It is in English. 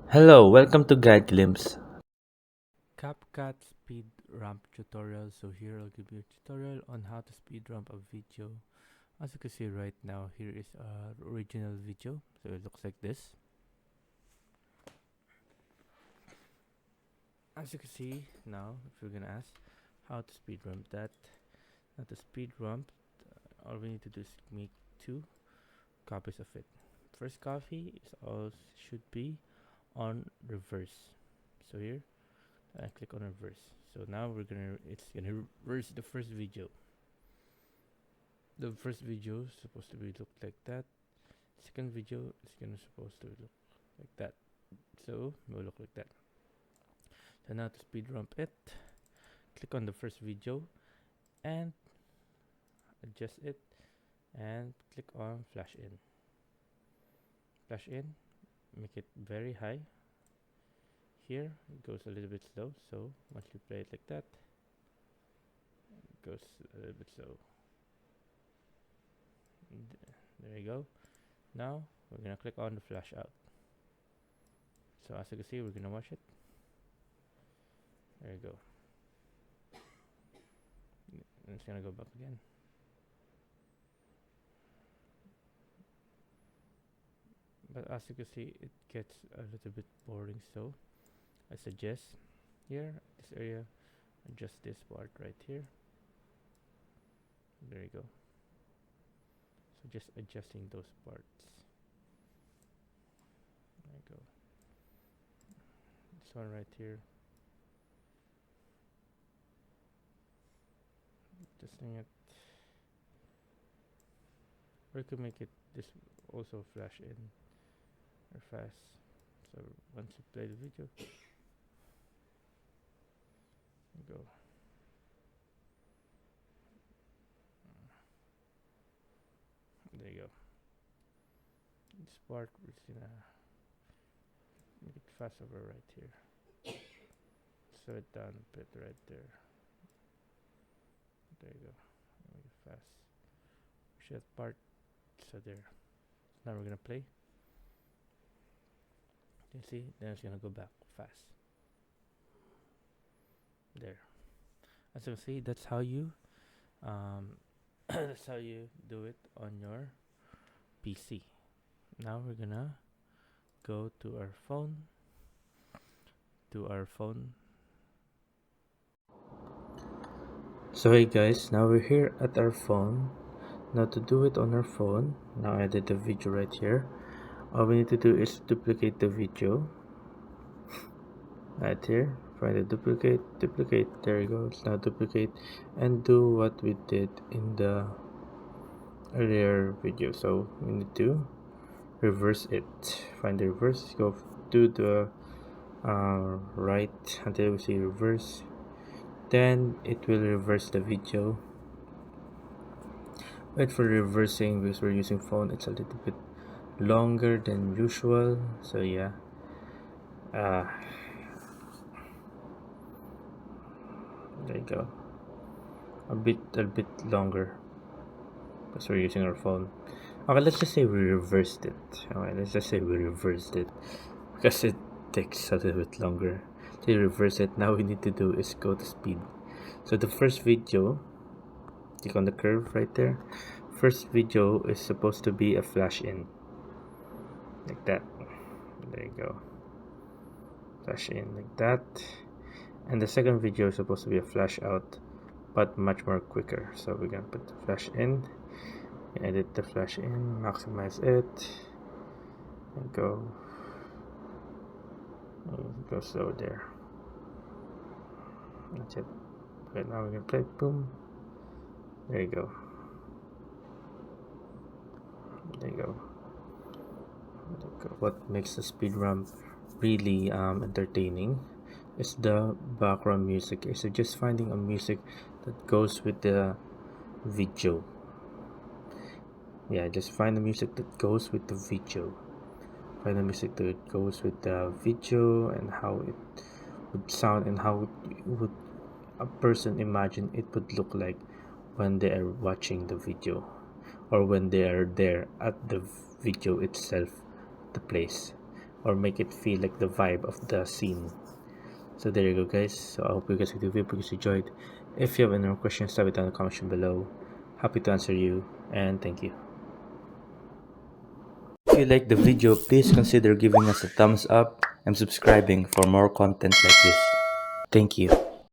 Hello, welcome to Guide Glimpse. CapCut speed ramp tutorial. So here I'll give you a tutorial on how to speed ramp a video. As you can see right now, here is our original video. So it looks like this. As you can see now, if you're gonna ask how to speed ramp that, now to speed ramp, all we need to do is make two copies of it. First copy is all should be on reverse. So here I click on reverse. So now it's gonna reverse the first video. The first video is supposed to be look like that. Second video is gonna supposed to look like that. So it will look like that. So now to speed ramp it, click on the first video and adjust it and click on flash in. Flash in, make it very high. Here it goes a little bit slow, so once you play it like that, it goes a little bit slow. There you go. Now we're gonna click on the flash out. So as you can see, we're gonna watch it. There you go. And it's gonna go back again. But as you can see, it gets a little bit boring, so I suggest here, this area, adjust this part right here. There you go. So just adjusting those parts. There you go. This one right here. Adjusting it. Or you could make it this also flash in or fast. So once you play the video, you go. There you go. This part is gonna make it fast over right here. Slow it down a bit right there. There you go. Make it fast. Push that part. So there. Now we're gonna play. You see, then it's gonna go back fast. There. As you can see, that's how you that's how you do it on your PC. Now we're gonna go to our phone. So hey guys, now we're here at our phone. Now to do it on our phone, now I added the video right here. All we need to do is duplicate the video. Right here, find the duplicate, there you go, it's now duplicate, and do what we did in the earlier video. So we need to reverse it. Find the reverse, go to the right until we see reverse, then it will reverse the video. Wait for reversing because we're using phone, it's a little bit longer than usual, so yeah. There you go, a bit longer because we're using our phone. Okay, let's just say we reversed it. Because it takes a little bit longer to reverse it. Now we need to do is go to speed. So the first video, click on the curve right there. First video is supposed to be a flash in, like that. There you go, flash in like that. And the second video is supposed to be a flash out, but much more quicker. So we're gonna put the flash in, edit the flash in, maximize it, and go slow there. That's it. Right now we're gonna play, boom. There you go. There you go. What makes the speed ramp really entertaining is the background music. So just finding a music that goes with the video. Yeah, just find the music that goes with the video. Find the music that goes with the video and how it would sound and how would a person imagine it would look like when they are watching the video or when they are there at the video itself, the place. or make it feel like the vibe of the scene. So there you go, guys. So I hope you guys enjoyed. If you have any more questions, type it down in the comment section below. Happy to answer you, and thank you. If you like the video, please consider giving us a thumbs up and subscribing for more content like this. Thank you.